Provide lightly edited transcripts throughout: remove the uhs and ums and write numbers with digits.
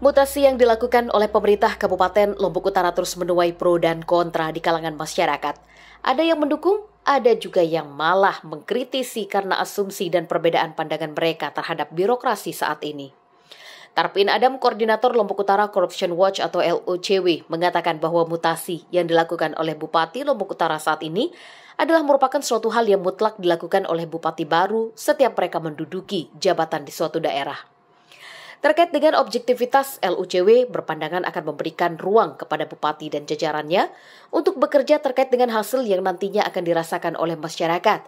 Mutasi yang dilakukan oleh pemerintah Kabupaten Lombok Utara terus menuai pro dan kontra di kalangan masyarakat. Ada yang mendukung, ada juga yang malah mengkritisi karena asumsi dan perbedaan pandangan mereka terhadap birokrasi saat ini. Tarpin Adam, Koordinator Lombok Utara Corruption Watch atau LOCW, mengatakan bahwa mutasi yang dilakukan oleh Bupati Lombok Utara saat ini adalah merupakan suatu hal yang mutlak dilakukan oleh Bupati baru setiap mereka menduduki jabatan di suatu daerah. Terkait dengan objektivitas, LOCW berpandangan akan memberikan ruang kepada Bupati dan jajarannya untuk bekerja terkait dengan hasil yang nantinya akan dirasakan oleh masyarakat.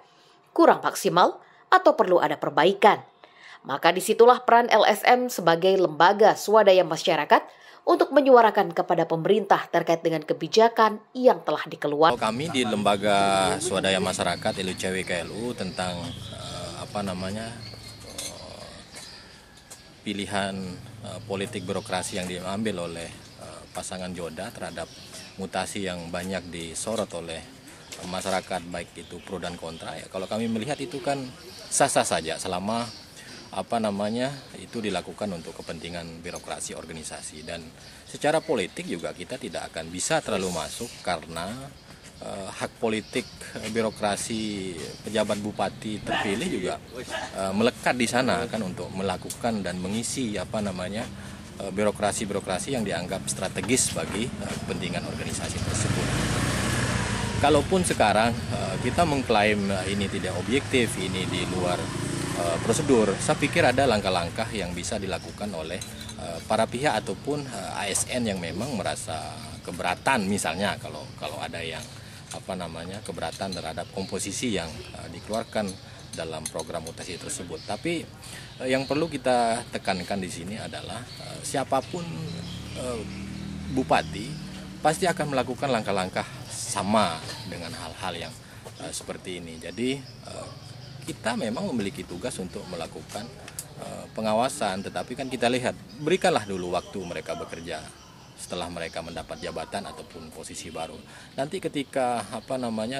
Kurang maksimal atau perlu ada perbaikan. Maka disitulah peran LSM sebagai lembaga swadaya masyarakat untuk menyuarakan kepada pemerintah terkait dengan kebijakan yang telah dikeluarkan. Kami di lembaga swadaya masyarakat LOCW KLU tentang pilihan politik birokrasi yang diambil oleh pasangan Joda terhadap mutasi yang banyak disorot oleh masyarakat, baik itu pro dan kontra. Ya, kalau kami melihat itu kan sah-sah saja selama itu dilakukan untuk kepentingan birokrasi organisasi, dan secara politik juga kita tidak akan bisa terlalu masuk karena hak politik birokrasi pejabat bupati terpilih juga melekat di sana kan untuk melakukan dan mengisi birokrasi yang dianggap strategis bagi kepentingan organisasi tersebut. Kalaupun sekarang kita mengklaim ini tidak objektif, ini di luar prosedur, saya pikir ada langkah-langkah yang bisa dilakukan oleh para pihak ataupun ASN yang memang merasa keberatan, misalnya kalau ada yang keberatan terhadap komposisi yang dikeluarkan dalam program mutasi tersebut. Tapi yang perlu kita tekankan di sini adalah siapapun bupati pasti akan melakukan langkah-langkah sama dengan hal-hal yang seperti ini. Jadi kita memang memiliki tugas untuk melakukan pengawasan, tetapi kan kita lihat, berikanlah dulu waktu mereka bekerja setelah mereka mendapat jabatan ataupun posisi baru. Nanti ketika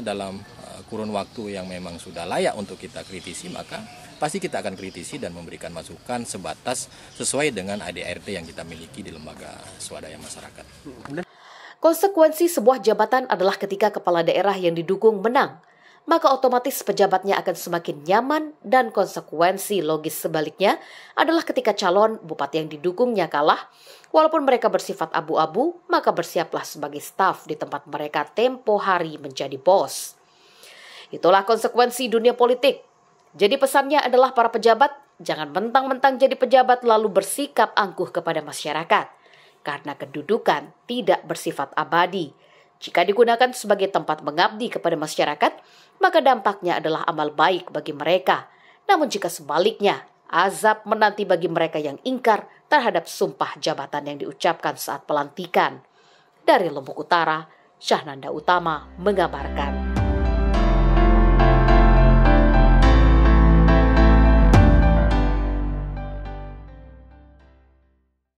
dalam kurun waktu yang memang sudah layak untuk kita kritisi, maka pasti kita akan kritisi dan memberikan masukan sebatas sesuai dengan ADART yang kita miliki di lembaga swadaya masyarakat. Konsekuensi sebuah jabatan adalah ketika kepala daerah yang didukung menang, maka otomatis pejabatnya akan semakin nyaman, dan konsekuensi logis sebaliknya adalah ketika calon bupati yang didukungnya kalah, walaupun mereka bersifat abu-abu, maka bersiaplah sebagai staf di tempat mereka tempo hari menjadi bos. Itulah konsekuensi dunia politik. Jadi pesannya adalah para pejabat, jangan mentang-mentang jadi pejabat lalu bersikap angkuh kepada masyarakat, karena kedudukan tidak bersifat abadi. Jika digunakan sebagai tempat mengabdi kepada masyarakat, maka dampaknya adalah amal baik bagi mereka. Namun jika sebaliknya, azab menanti bagi mereka yang ingkar terhadap sumpah jabatan yang diucapkan saat pelantikan. Dari Lombok Utara, Syahnanda Utama mengabarkan.